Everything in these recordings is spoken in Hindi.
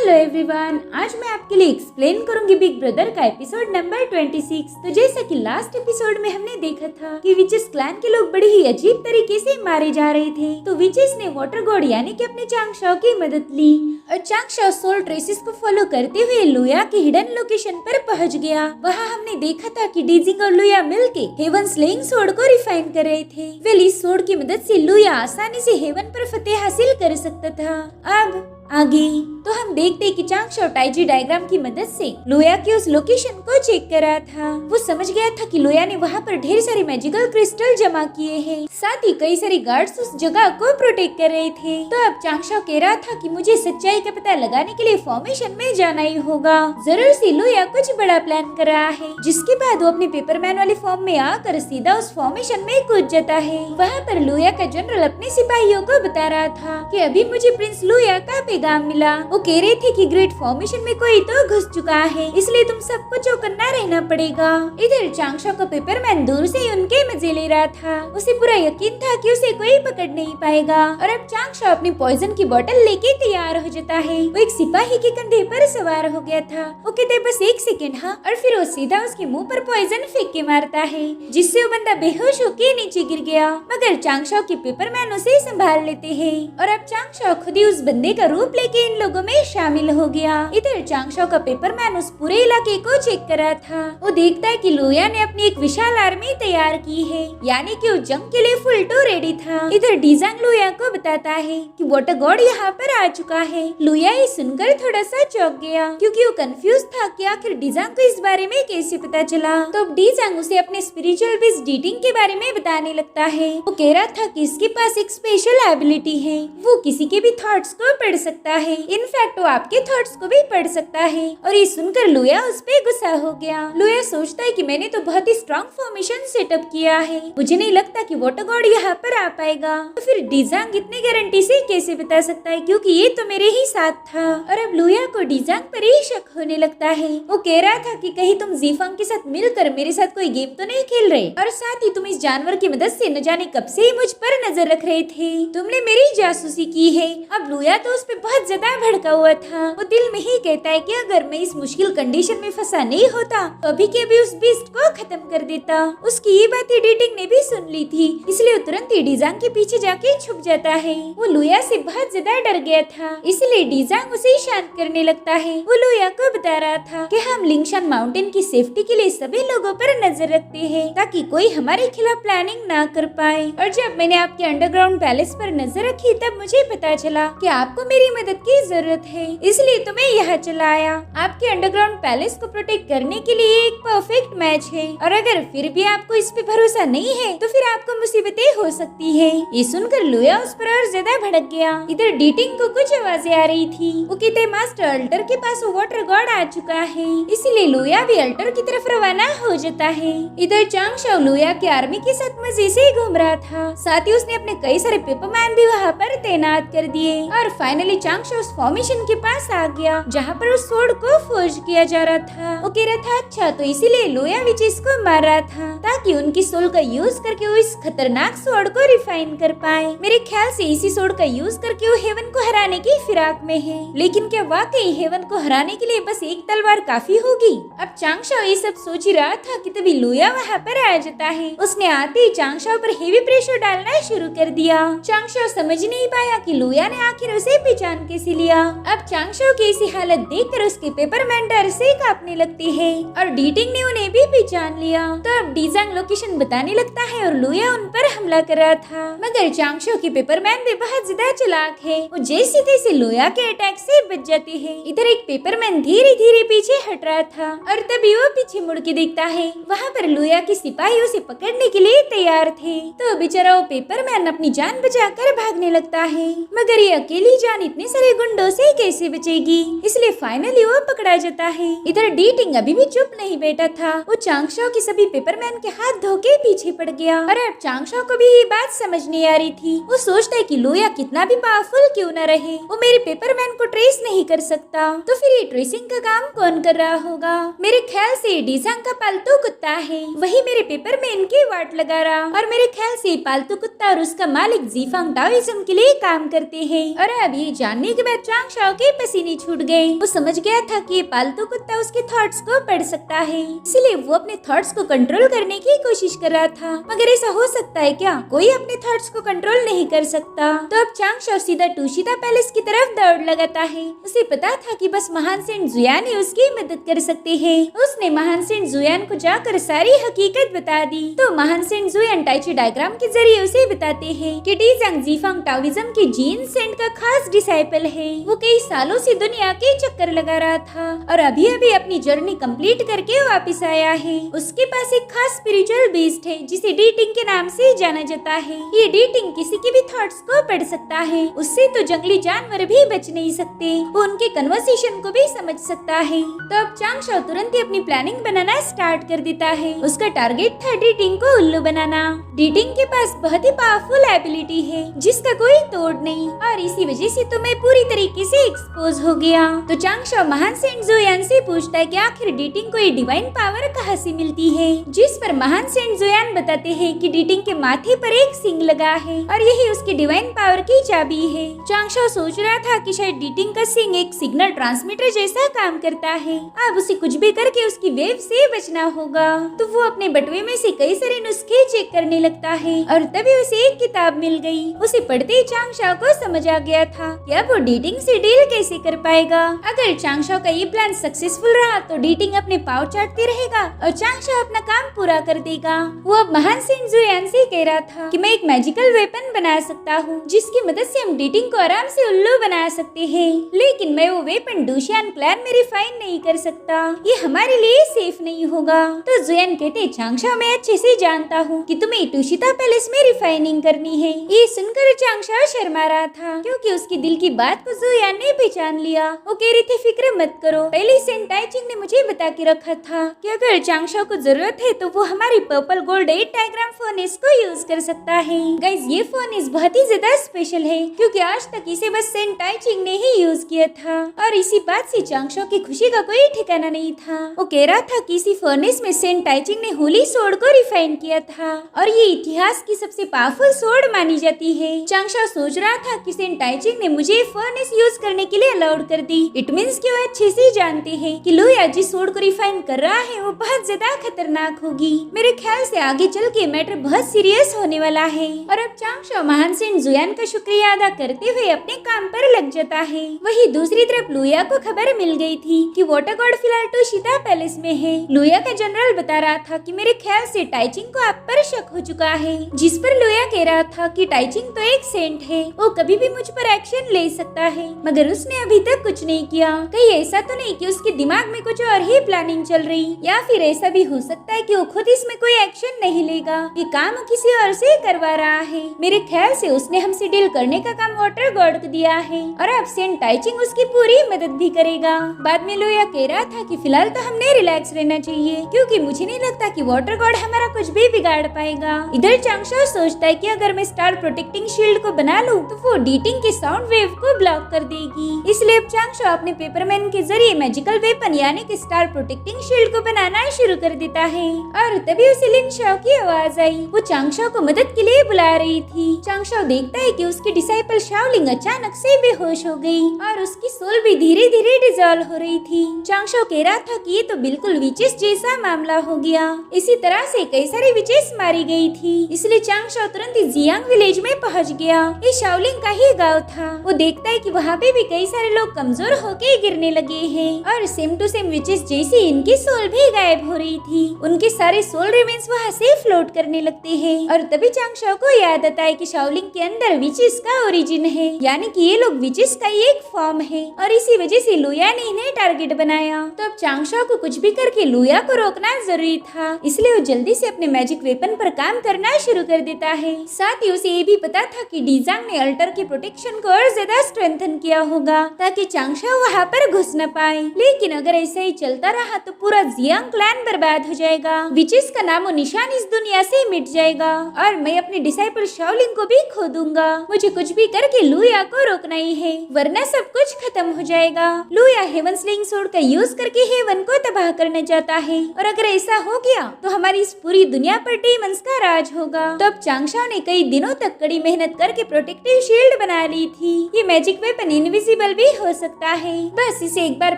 हेलो एवरीवन, आज मैं आपके लिए एक्सप्लेन करूंगी बिग ब्रदर का एपिसोड नंबर 26। तो जैसा कि लास्ट एपिसोड में हमने देखा था कि विचेस क्लैन के लोग बड़ी ही अजीब तरीके से मारे जा रहे थे, तो विचेस ने वाटर गॉड यानी कि अपने चांगशाओ की मदद ली और चांगशाओ सोल ट्रेसेस को फॉलो करते हुए लुया की हिडन लोकेशन पर पहुंच गया। वहाँ हमने देखा था कि डीजिंग और लुया मिलके हेवन स्लेइंग सोर्ड को रिफाइन कर रहे थे। वेल इस सोर्ड की मदद से लुया आसानी से हेवन पर फतेह हासिल कर सकता था। अब आगे तो हम देखते कि चांगशाओ टाइजी डायग्राम की मदद से लुया की उस लोकेशन को चेक कर रहा था। वो समझ गया था कि लुया ने वहाँ पर ढेर सारे मैजिकल क्रिस्टल जमा किए हैं, साथ ही कई सारे गार्ड्स उस जगह को प्रोटेक्ट कर रहे थे। तो अब चांगशाओ कह रहा था कि मुझे सच्चाई का पता लगाने के लिए फॉर्मेशन में जाना ही होगा। जरूर से लुया कुछ बड़ा प्लान कर रहा है, जिसके बाद वो अपने पेपरमैन वाले फॉर्म में आकर सीधा उस फॉर्मेशन में कूद जाता है। वहाँ पर लुया का जनरल अपने सिपाहियों को बता रहा था कि अभी मुझे प्रिंस लुया का पैगाम मिला। वो कह रहे थे कि ग्रेट फॉर्मेशन में कोई तो घुस चुका है, इसलिए तुम सबको चौकन्ना रहना पड़ेगा। इधर चांगशाओ का पेपरमैन दूर से ही उनके मजे ले रहा था। उसे पूरा यकीन था कि उसे कोई पकड़ नहीं पाएगा। और अब चांगशाओ अपनी पॉइजन की बोतल लेके तैयार हो जाता है। वो एक सिपाही के कंधे पर सवार हो गया था। वो कहते बस एक सेकेंड हाँ, और फिर वो सीधा उसके मुँह पर पॉइजन फेंक के मारता है, जिससे वो बंदा बेहोश होके नीचे गिर गया। मगर चांगशाओ के पेपरमैन उसे संभाल लेते हैं और अब चांगशाओ खुद ही उस बंदे का रूप लेके इन लोगों में शामिल हो गया। इधर चांगशाओ का पेपरमैन उस पूरे इलाके को चेक कर रहा था। वो देखता है कि लुया ने अपनी एक विशाल आर्मी तैयार की है, यानी कि वो जंग के लिए फुल टू रेडी था। इधर डीजांग लुया को बताता है कि वाटर गॉड यहाँ पर आ चुका है। लुया ये सुनकर थोड़ा सा चौंक गया, क्योंकि वो कंफ्यूज था कि आखिर डीजांग को इस बारे में कैसे पता चला। तो अब डीजांग उसे अपने स्पिरिचुअल बीज डीटिंग के बारे में बताने लगता है। वो कह रहा था कि इसके पास एक स्पेशल एबिलिटी है, वो किसी के भी थॉट्स को पढ़ सकता है। इनफैक्ट वो आपके थॉट्स को भी पढ़ सकता है। और ये सुनकर लुया उस पे गुस्सा हो गया। लुया सोचता है कि मैंने तो बहुत ही स्ट्रॉन्ग फॉर्मेशन सेटअप किया है, मुझे नहीं लगता कि वाटर गॉड यहाँ पर आ पाएगा। तो फिर डीजांग इतनी गारंटी से कैसे बता सकता है, क्योंकि ये तो मेरे ही साथ था। और अब लुया को डीजांग पर ही शक होने लगता है। वो कह रहा था कि कहीं तुम जीफांग के साथ मिलकर मेरे साथ कोई गेम तो नहीं खेल रहे, और साथ ही तुम इस जानवर की मदद से न जाने कब से ही मुझ पर नजर रख रहे थे, तुमने मेरी जासूसी की है। अब लुया तो उस पर बहुत ज्यादा भड़का हुआ था। वो दिल में ही कहता है कि अगर मैं इस मुश्किल कंडीशन में फंसा नहीं होता तो अभी के अभी उस बीस्ट को खत्म कर देता। उसकी ये बात डीटिंग ने भी सुन ली थी, इसलिए वो तुरंत ही डीजांग के पीछे जाके छुप जाता है। वो लुया से बहुत ज्यादा डर गया था, इसलिए डीजांग उसे शांत करने लगता है। वो लुया को बता रहा था कि हम लिंगशान माउंटेन की सेफ्टी के लिए सभी लोगों पर नजर रखते हैं, ताकि कोई हमारे खिलाफ प्लानिंग ना कर पाए। और जब मैंने आपके अंडरग्राउंड पैलेस पर नजर रखी तब मुझे पता चला कि आपको मेरी मदद की जरूरत है, इसलिए तो मैं यहाँ चला आया। आपके अंडरग्राउंड पैलेस को प्रोटेक्ट करने के लिए एक परफेक्ट मैच है, और अगर फिर भी आपको इस पे भरोसा नहीं है तो फिर आपको मुसीबतें हो सकती है। ये सुनकर लुया उस पर और ज्यादा भड़क गया। इधर डीटिंग को कुछ आवाजें आ रही थी। वो कहते मास्टर अल्टर के पास वाटर गॉड आ चुका है, इसीलिए लुया भी अल्टर की तरफ रवाना हो जाता है। इधर चांगशाओ लुया की आर्मी के साथ मजे से घूम रहा था, साथ ही उसने अपने कई सारे पेपरमैन भी वहाँ पर तैनात कर दिए। और फाइनली चांगशाओ उस फॉर्मेशन के पास आ गया जहाँ पर उस सोर्ड को फोर्ज किया जा रहा था। वो कह रहा था अच्छा तो इसीलिए लुया विचेस को मार रहा था, ताकि उनकी सोल का यूज करके वो इस खतरनाक सोर्ड को रिफाइन कर पाए। मेरे ख्याल से इसी सोर्ड का यूज करके वो हेवन को हराने की फिराक में है, लेकिन क्या वाकई हेवन को हराने के लिए बस एक तलवार काफी होगी? अब चांगशाओ ये सब सोच ही रहा था कि तभी लुया वहाँ पर आ जाता है। उसने आते ही चांगशाओ पर हेवी प्रेशर डालना शुरू कर दिया। चांगशाओ समझ नहीं पाया कि लुया ने आखिर उसे पहचान कैसे लिया। अब चांगशाओ की ऐसी हालत देखकर उसके पेपरमैन डर से कांपने लगते हैं, और डीटिंग ने उन्हें भी पहचान लिया। तो अब डीजांग लोकेशन बताने लगता है और लुया उन पर हमला कर रहा था। मगर चांगशाओ के पेपरमैन भी बहुत ज्यादा चालाक है, वो जैसे तैसे लुया के अटैक से बच जाते हैं। इधर एक पेपरमैन धीरे धीरे पीछे हट रहा था, और तभी वो पीछे मुड़ के देखता है। वहाँ पर लुया के सिपाही उसे पकड़ने के लिए तैयार थे। तो बेचारा वो पेपरमैन अपनी जान बचाकर भागने लगता है, मगर ये अकेली जान इतने सारे गुंडों से कैसे बचेगी, इसलिए फाइनली वो पकड़ा जाता है। इधर डीटिंग अभी भी चुप नहीं बैठा था। वो चांगशाओ के सभी पेपरमैन के हाथ धो के पीछे पड़ गया। और अब चांगशाओ को भी ये बात समझ नहीं आ रही थी। वो सोचता है कि लुया कितना भी पावरफुल क्यों न रहे, वो मेरे पेपरमैन को ट्रेस नहीं कर सकता, तो फिर ये ट्रेसिंग का काम कौन कर रहा होगा? मेरे ख्याल से डीजांग का पालतू कुत्ता है, वही मेरे पेपरमैन की वाट लगा रहा। और मेरे ख्याल से पालतू कुत्ता और उसका मालिक जीफांग टाओइज्म के लिए काम करते हैं। और अब ये जानने के बाद चांग शाओ के पसीने छूट गए। वो समझ गया था कि ये पालतू कुत्ता उसके थॉट्स को पढ़ सकता है, इसलिए वो अपने थॉट्स को कंट्रोल करने की कोशिश कर रहा था। मगर ऐसा हो सकता है क्या? कोई अपने थॉट्स को कंट्रोल नहीं कर सकता। तो अब चांग शाओ सीधा टूशिता पैलेस की तरफ दौड़ लगाता है। उसे पता था कि बस महान सेंट जुयान ही उसकी मदद कर सकते हैं। उसने महान सेंट जुयान को जाकर सारी हकीकत बता दी। तो महान सेंट जुयान टाइची डायग्राम के जरिए उसे बताते हैं कि डीजांग जीफांग टाओइज्म के जीन सेंट का खास डिसाइपल है। वो कई सालों से दुनिया के चक्कर लगा रहा था और अभी अभी अपनी जर्नी कंप्लीट करके वापस आया है। उसके पास एक खास स्पिरिचुअल बीस्ट है जिसे डीटिंग के नाम से जाना जाता है। ये डीटिंग किसी के भी थॉट्स को पढ़ सकता है। उससे तो जंगली जानवर भी बच नहीं सकते। वो उनके कन्वर्सेशन को भी समझ सकता है। तो अब चांग शाओ तुरंत ही अपनी प्लानिंग बनाना स्टार्ट कर देता है। उसका टारगेट था डीटिंग को उल्लू बनाना। डीटिंग के पास बहुत ही पावरफुल एबिलिटी है जिसका कोई तोड़ नहीं, और इसी वजह से तो मैं पूरी तरीके से एक्सपोज हो गया। तो चांग शाओ महान सेंट जुयान से पूछता है कि आखिर डीटिंग को ये डिवाइन पावर कहाँ से मिलती है, जिस पर महान सेंट जुयान बताते हैं कि डीटिंग के माथे पर एक सिंग लगा है और यही उसकी डिवाइन पावर की चाबी है। चांग शाओ सोच रहा था कि शायद डीटिंग का सिंग एक सिग्नल ट्रांसमीटर जैसा काम करता है। अब उसे कुछ भी करके उसकी वेव से बचना होगा। तो वो अपने बटुए में से कई सारे नुस्खे चेक करने लगता है और तभी उसे एक किताब मिल गई। उसे पढ़ते ही चांग शाओ को समझ आ गया था कि अब वो डीटिंग से डील कैसे कर पाएगा। अगर चांग शाओ का ये प्लान सक्सेसफुल रहा तो डीटिंग अपने पाँव चाटते रहेगा और चांग शाओ अपना काम पूरा कर देगा। वो अब महान सेंट जुयान से कह रहा था कि मैं एक मैजिकल वेपन बना सकता हूँ जिसकी मदद से हम डीटिंग को आराम से उल्लू बना सकते हैं, लेकिन मैं वो वेपन डूशियान क्लैन में रिफाइन नहीं कर सकता। ये हमारे लिए सेफ नहीं होगा। तो जुयान कहते चांग शाओ मैं अच्छे से जानता हूँ कि तुम्हें टूशिता पैलेस में रिफाइनिंग करनी है। ये सुनकर चांग शाओ शर्मा रहा था क्योंकि उसकी दिल की बात को जुयान ने पहचान लिया। वो कह रही थी फिक्र मत करो, पहले सेंट टाइचिंग ने मुझे बता के रखा था कि अगर चांग शाओ को जरूरत है तो वो हमारी पर्पल गोल्ड 8 डायग्राम फोनेस को यूज कर सकता है। गाइस ये फोनेस बहुत ही ज्यादा स्पेशल है क्योंकि आज तक इसे बस सेंट टाइचिंग ने ही यूज किया था और इसी बात से चांग शाओ की खुशी का कोई ठिकाना नहीं था। वो कह रहा था कि इसी फर्नेस में सेंट टाइचिंग ने होली सोर्ड को रिफाइन किया था और ये इतिहास की सबसे पावरफुल सोर्ड मानी जाती है। चांग शाओ सोच रहा था कि सेंट टाइचिंग ने मुझे फर्नेस यूज करने के लिए अलाउड कर दी। इट मींस कि वो अच्छे से जानते हैं कि लुया जिस सोर्ड को रिफाइन कर रहा है वो बहुत ज्यादा खतरनाक होगी। मेरे ख्याल से आगे चल के मैटर बहुत सीरियस होने वाला है। और अब चांग शाओ महान सेंट जुयान का शुक्रिया अदा करते हुए अपने काम पर लग जाता है। वही दूसरी तरफ लुया को खबर मिल गई थी कि वाटर गॉड फिलहाल टूशिता पैलेस में है। लुया का जनरल बता रहा था कि मेरे ख्याल से टाइचिंग को आप पर शक हो चुका है, जिस पर लुया कह रहा था कि टाइचिंग तो एक सेंट है, वो कभी भी मुझ पर एक्शन ले सकता है मगर उसने अभी तक कुछ नहीं किया। कहीं ऐसा तो नहीं कि उसके दिमाग में कुछ और ही प्लानिंग चल रही, या फिर ऐसा भी हो सकता है कि वो खुद इसमें कोई एक्शन नहीं लेगा, ये काम किसी और से करवा रहा है। मेरे ख्याल से उसने हमसे डील करने का काम वाटर गॉड को दिया है और अब सेंट टाइचिंग उसकी पूरी मदद भी करेगा। बाद में लुया कह रहा था कि फिलहाल तो हमने रिलैक्स रहना चाहिए क्योंकि मुझे नहीं लगता कि वाटर गॉड हमारा कुछ भी बिगाड़ पाएगा। इधर चांग शाओ सोचता है कि अगर मैं स्टार प्रोटेक्टिंग शील्ड को बना लूं तो वो डीटिंग के साउंड वेव को ब्लॉक कर देगी। इसलिए अब चांग शाओ अपने पेपरमैन के जरिए मैजिकल वेपन यानी कि स्टार प्रोटेक्टिंग शील्ड को बनाना शुरू कर देता है। और तभी उसे लिन शाओ की आवाज आई। वो चांग शाओ को मदद के लिए बुला रही थी। चांग शाओ देखता है कि उसकी डिसाइपल शाओलिंग अचानक से बेहोश हो गई और उसकी सोल भी धीरे धीरे डिसॉल्व हो रही थी। चांग शाओ कह रहा था कि ये तो बिल्कुल विचेस जैसा मामला हो गया। इसी तरह से कई सारी विचेस मारी गई थी, इसलिए चांग शाओ तुरंत जियांग विलेज में पहुंच गया। ये शाओलिंग का ही गांव था। वो देखता है कि वहाँ पे भी कई सारे लोग कमजोर होके गिरने लगे हैं और सेम टू सेम विचेस जैसी इनकी सोल भी गायब हो रही थी। उनके सारे सोल रिमेन्स वहाँ से फ्लोट करने लगते हैं और तभी चांग शाओ को याद आता है कि शाओलिंग के अंदर विचेस का ओरिजिन है, यानी कि ये लोग विचेस का ही एक फॉर्म है और इसी वजह से लुया ने इन्हें टारगेट बनाया। तो अब चांग शाओ को कुछ भी करके लुया को रोकना जरूरी था, इसलिए वो जल्दी से अपने मैजिक वेपन पर काम करना शुरू कर देता है। साथ ही उसे ये भी पता था कि डीजांग ने अल्टर के प्रोटेक्शन को और ज्यादा स्ट्रेंथन किया होगा ताकि चांग शाओ वहाँ पर घुस न पाए। लेकिन अगर ऐसा ही चलता रहा तो पूरा जियांग क्लैन बर्बाद हो जाएगा, विचेस का नामो निशान इस दुनिया से मिट जाएगा और मैं अपने डिसाइपल शाओलिंग को भी खो दूंगा। मुझे कुछ भी करके लुया को रोकना ही है वरना सब कुछ खत्म हो जाएगा। लुया हेवन स्लिंग सोर्ड का यूज करके हेवन को तबाह करना चाहता है और अगर ऐसा हो गया तो हमारी इस पूरी दुनिया पर डीमंस का राज होगा। तो अब चांग शाओ ने कई दिनों तक कड़ी मेहनत करके प्रोटेक्टिव शील्ड बना ली थी। ये मैजिक वेपन इनविजिबल भी हो सकता है। बस इसे एक बार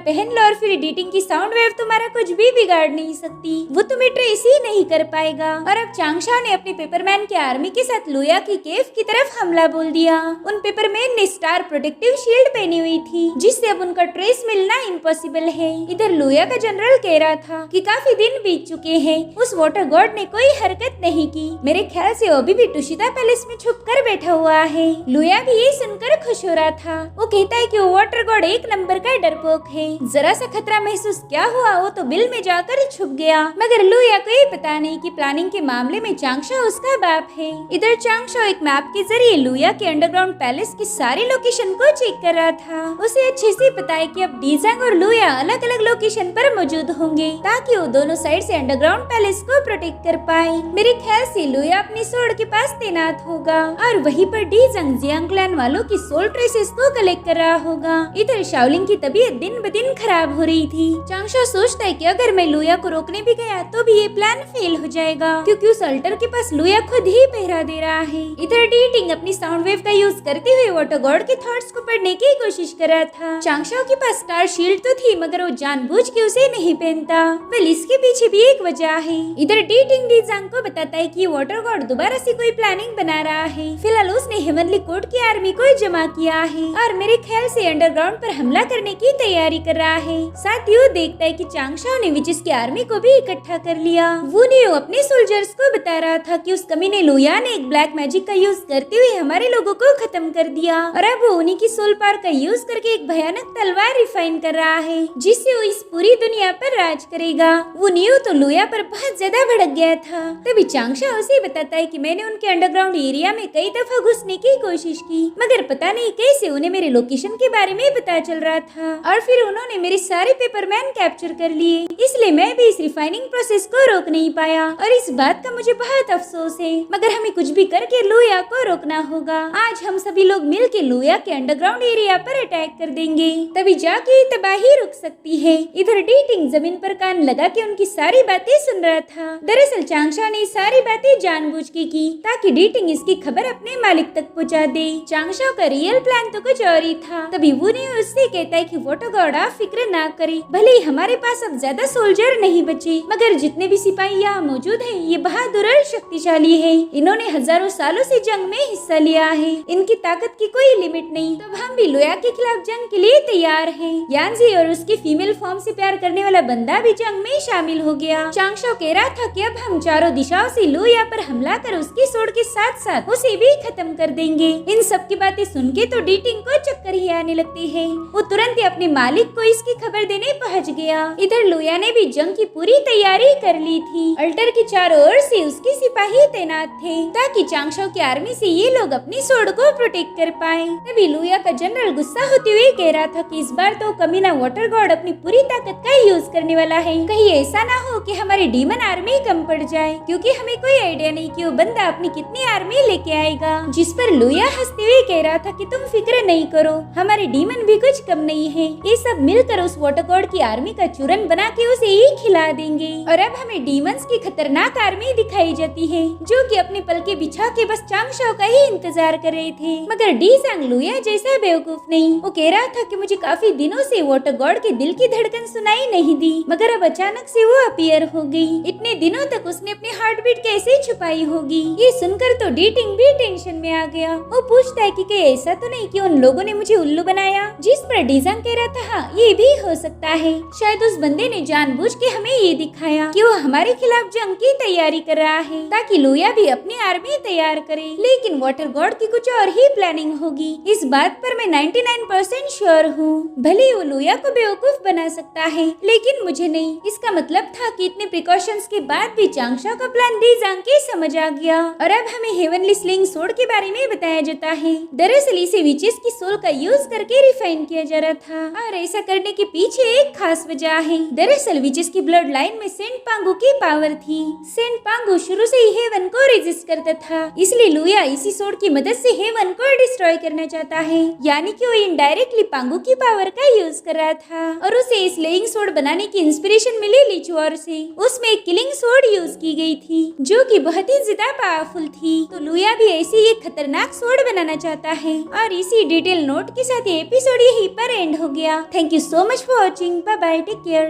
पहन लो और फिर एडिटिंग की साउंड वेव तुम्हारा कुछ भी बिगाड़ नहीं सकती, वो तुम्हें ट्रेस ही नहीं कर पाएगा। और अब चांगशाओ ने अपने पेपरमैन के आर्मी के साथ लुया की केव की तरफ हमला बोल दिया। उन पेपरमैन ने स्टार प्रोटेक्टिव शील्ड पहनी हुई थी, जिससे अब उनका ट्रेस मिलना इम्पॉसिबल है। इधर लुया का जनरल कह रहा था कि काफी दिन बीत चुके हैं, उस वाटर गॉड ने कोई हरकत नहीं की। मेरे ख्याल से अभी भी टुशिता पैलेस में छुप कर बैठा हुआ है। लुया भी ये सुनकर खुश हो रहा था। वो कहता है कि वो वाटर गॉड एक नंबर का डरपोक है। जरा सा खतरा महसूस क्या हुआ वो तो बिल में जाकर छुप गया। मगर लुया को ये पता नहीं कि प्लानिंग के मामले में चांगशाओ उसका बाप है। इधर चांगशाओ एक मैप के जरिए लुया के अंडरग्राउंड पैलेस की सारी लोकेशन को चेक कर रहा था। उसे अच्छे से पता है कि अब डीजांग और लुया अलग अलग लोकेशन पर मौजूद होंगे, ताकि वो दोनों साइड से अंडरग्राउंड पैलेस को प्रोटेक्ट कर पाए। मेरे ख्याल से लुया अपनी सोर्ड के पास तैनात होगा और वहीं पर डीजांग जियांग क्लैन वालों की सोल ट्रेसेस को कलेक्ट कर रहा होगा। इधर शाओलिंग की तबीयत दिन ब दिन खराब हो रही थी। चांगशाओ सोचता है कि अगर मैं लुया को रोकने भी गया तो भी ये प्लान फेल हो जाएगा, क्योंकि उस अल्टर के पास लुया खुद ही पहरा दे रहा है। इधर डीटिंग अपनी साउंड वेव का यूज करते हुए वाटर गॉड के थॉट्स को पढ़ने की कोशिश कर रहा था। चांगशाओ के पास स्टार शील्ड तो थी, मगर वो जानबूझ के उसे नहीं पहनता। वेल, इसके पीछे भी एक वजह है। इधर डीटिंग डीजांग को बताता है कि वाटर गॉड दोबारा से कोई प्लानिंग बना रहा है। फिलहाल उसने हेवनली कोर्ट की आर्मी को जमा किया है और मेरे ख्याल से अंडरग्राउंड पर हमला करने की तैयारी कर रहा है। साथ ही वो देखता है कि चांगशाओ ने विचिस की आर्मी को भी इकट्ठा कर लिया। वो नियो अपने सोल्जर्स को बता रहा था कि उस कमीने लुया ने एक ब्लैक मैजिक का यूज करते हुए हमारे लोगों को खत्म कर दिया और अब वो उन्हीं की सोल पावर का यूज करके एक भयानक तलवार रिफाइन कर रहा है, जिससे वो इस पूरी दुनिया पर राज करेगा। वो नियो तो लुया पर बहुत ज्यादा भड़क गया था। तभी चांगशाओ उसे बताता है कि मैंने उनके अंडरग्राउंड एरिया में कई दफा घुसने की कोशिश की, मगर पता नहीं कैसे उन्हें मेरे लोकेशन के बारे में पता चल रहा था और फिर उन्होंने मेरे सारे पेपरमैन कैप्चर कर लिए। इसलिए मैं भी इस रिफाइनिंग प्रोसेस को रोक नहीं पाया और इस बात का मुझे बहुत अफसोस है। मगर हमें कुछ भी करके लुया को रोकना होगा। आज हम सभी लोग मिल के लुया के अंडरग्राउंड एरिया पर अटैक कर देंगे, तभी जाके तबाही रुक सकती है। इधर डीटिंग जमीन पर कान लगा के उनकी सारी बातें सुन रहा था। दरअसल चांगशाओ ने सारी बातें जानबूझ के की ताकि डीटिंग इसकी खबर अपने मालिक तक पहुंचा दे। चांगशाओ का रियल प्लान तो कुछ और ही था। तभी वो उससे कहता है कि वाटर गॉड आप फिक्र ना करें, भले ही हमारे पास अब ज्यादा सोल्जर नहीं बचे, मगर जितने भी सिपाही यहाँ मौजूद हैं ये बहादुर और शक्तिशाली है। इन्होंने हजारों सालों से जंग में हिस्सा लिया है, इनकी ताकत की कोई लिमिट नहीं। तब हम भी लुया के खिलाफ जंग के लिए तैयार हैं। यानजी और उसकी फीमेल फॉर्म से प्यार करने वाला बंदा भी जंग में शामिल हो गया। चांगशाओ कह रहा था कि अब हम चारों दिशाओं से लुया पर हमला कर उसकी सोड के साथ साथ उसे भी खत्म कर देंगे। इन सब की बातें सुन के तो डीटिंग को चक्कर ही आने लगती है। वो तुरंत ही अपने मालिक को इसकी खबर देने पहुंच गया। इधर लुया ने भी जंग की पूरी तैयारी कर ली थी। अल्टर के चारों ओर से उसके सिपाही तैनात थे ताकि चांगशाओ की आर्मी से ये लोग अपनी सोड को प्रोटेक्ट कर पाए। तभी लुया का जनरल गुस्सा होते हुए कह रहा था कि इस बार तो कमीना वाटर गॉड अपनी पूरी ताकत का यूज करने वाला है। कहीं ऐसा ना हो कि हमारी डीमन आर्मी कम पड़ जाए, क्योंकि हमें कोई आइडिया नहीं कि वो बंदा अपनी कितनी आर्मी लेके आएगा। जिस पर लुया हंसते हुए कह रहा था कि तुम फिक्र नहीं करो, हमारे डीमन भी कुछ कम नहीं है। ये सब मिलकर उस वाटर गॉड की आर्मी का चूरन बना के उसे ही खिला देंगे। और अब हमें डीमंस की खतरनाक आर्मी दिखाई जाती है, जो कि अपने पल के बिछा के बस चांगशाओ का ही इंतजार कर रहे थे। मगर डीजांग लुया जैसा बेवकूफ नहीं। वो कह रहा था कि मुझे काफी दिनों से वाटर गॉड के दिल की धड़कन सुनाई नहीं दी, मगर अब अचानक से वो अपीयर हो गई। इतने दिनों तक उसने अपनी हार्ट बीट कैसे छुपाई होगी। ये सुनकर तो डीटिंग भी टेंशन में आ गया। वो पूछता है कि ऐसा तो नहीं कि उन लोगों ने मुझे उल्लू बनाया। जिस पर डीजांग कह रहा था हाँ ये भी हो सकता है, शायद उस बंदे ने जानबूझ के हमें ये दिखाया कि वो हमारे खिलाफ जंग की तैयारी कर रहा है, ताकि लुया भी अपनी आर्मी तैयार करे। लेकिन वाटर गॉड की कुछ और ही प्लानिंग होगी, इस बात पर मैं 99% श्योर हूँ। भले वो लुया को बेवकूफ बना सकता है, लेकिन मुझे नहीं। इसका मतलब था कि इतने प्रिकॉशंस के बाद भी चांगशाओ का प्लान डीजांग के समझ आ गया। और अब हमें हेवनली स्लिंग सोर्ड के बारे में बताया जाता है। दरअसल इसे विचेस की सोल का यूज करके रिफाइन किया जा रहा था और ऐसा करने के पीछे एक खास वजह है। दरअसल विचेस की ब्लड लाइन में सेंट पांगू की पावर थी। सेंट पांगू शुरू से ही हेवन को रेजिस्ट करता था, इसलिए लुया इसी सोर्ड की मदद से हेवन को डिस्ट्रॉय करना चाहता है। यानी कि वो इनडायरेक्टली पांगू की पावर का यूज कर रहा था और उसे इस स्लेइंग सोर्ड बनाने की इंस्पिरेशन मिली लिचुआर से। उसमें एक किलिंग सोर्ड यूज की गई थी, जो कि बहुत ही ज्यादा पावरफुल थी। तो लुया भी ऐसे ही एक खतरनाक सोर्ड बनाना चाहता है और और इसी डिटेल नोट के साथ ये एपिसोड यहीं पर एंड हो गया। Thank you so much for watching. Bye bye, take care.